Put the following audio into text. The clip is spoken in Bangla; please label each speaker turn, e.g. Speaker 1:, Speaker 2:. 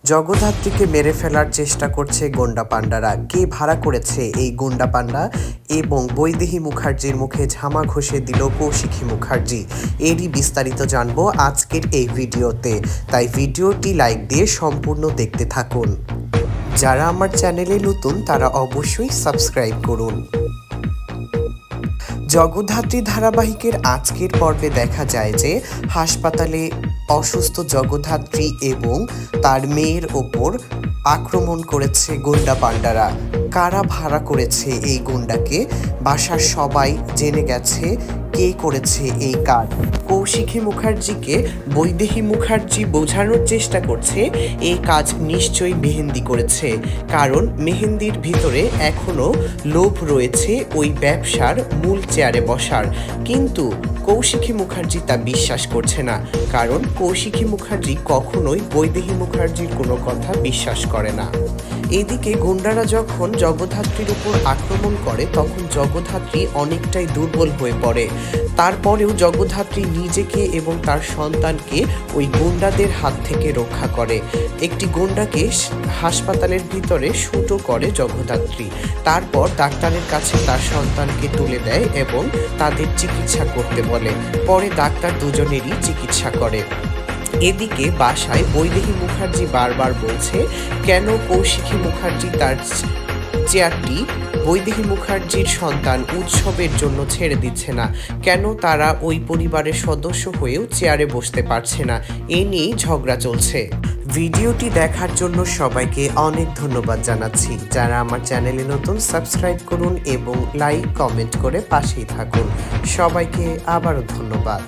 Speaker 1: জগদ্ধাত্রীকে মেরে ফেলার চেষ্টা করছে গুন্ডা পান্ডারা। কে ভাড়া করেছে এই গুন্ডা পান্ডা এবং বৈদেহী মুখার্জির মুখে ঝামা ঘষে দিল কৌশিকী মুখার্জি, এরই বিস্তারিত জানবো আজকের এই ভিডিওতে। তাই ভিডিওটি লাইক দিয়ে সম্পূর্ণ দেখতে থাকুন। যারা আমার চ্যানেলে নতুন তারা অবশ্যই সাবস্ক্রাইব করুন। জগদ্ধাত্রী ধারাবাহিকের আজকের পর্বে দেখা যায় যে হাসপাতালে অসুস্থ জগদ্ধাত্রী এবং তার মেয়ের ওপর আক্রমণ করেছে গুন্ডা পান্ডারা। কারা ভাড়া করেছে এই গুন্ডাকে বাসার সবাই জেনে গেছে কে করেছে এই কাজ। কৌশিকী মুখার্জিকে বৈদেহী মুখার্জি বোঝানোর চেষ্টা করছে এই কাজ নিশ্চয়ই মেহেন্দি করেছে, কারণ মেহেন্দির ভিতরে এখনো লোভ রয়েছে ওই ব্যবসার মূল চেয়ারে বসার। কিন্তু কৌশিকী মুখার্জি তা বিশ্বাস করছে না, কারণ কৌশিকী মুখার্জি কখনোই বৈদেহী মুখার্জির কোনো কথা বিশ্বাস করে না। এদিকে গুন্ডারা যখন জগদ্ধাত্রীর উপর আক্রমণ করে তখন জগদ্ধাত্রী অনেকটাই দুর্বল হয়ে পড়ে। তারপরেও জগদ্ধাত্রী নিজেকে এবং তার সন্তানকে ওই গুন্ডাদের হাত থেকে রক্ষা করে। একটি গুন্ডাকে হাসপাতালের ভিতরে শুটও করে জগদ্ধাত্রী। তারপর ডাক্তারের কাছে তার সন্তানকে তুলে দেয় এবং তাদের চিকিৎসা করতে বলে। পরে ডাক্তার দুজনেরই চিকিৎসা করে। এদিকে বাসায় বৈদেহী মুখার্জি বারবার বলছে কেন কৌশিকী মুখার্জি তার চেয়ারটি বৈদেহী মুখার্জির সন্তান উৎসবের জন্য ছেড়ে দিচ্ছে না, কেন তারা ওই পরিবারের সদস্য হয়েও চেয়ারে বসতে পারছে না। এ নিয়েই ঝগড়া চলছে। ভিডিওটি দেখার জন্য সবাইকে অনেক ধন্যবাদ জানাচ্ছি। যারা আমার চ্যানেলে নতুন সাবস্ক্রাইব করুন এবং লাইক কমেন্ট করে পাশেই থাকুন। সবাইকে আবারও ধন্যবাদ।